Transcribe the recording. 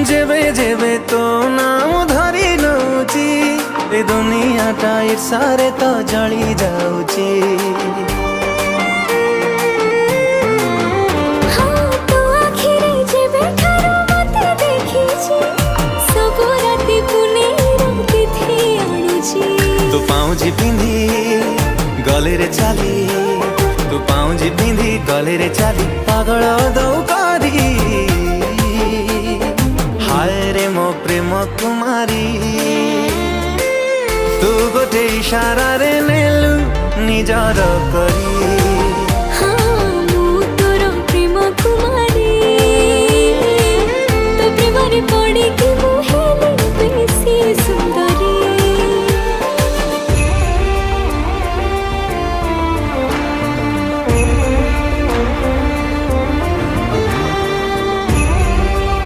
जेबे जेबे तो नाम धरी नौची ए दुनिया टा सारे तो जली जाऊची। हाँ तो आखिरे जेबे ठारो मते देखीची सब राती पुने राती थी आणुची। तू पाउजी पिंधी गले रे चाली, तू पाउजी पिंधी गले रे चाली पागल दौ करी। हाय रे मो प्रेम कुमारी तू गोटे इशारा रे नेलु निजार करी। हाँ मु तोर प्रेम कुमारी तो प्रेम रे पड़ी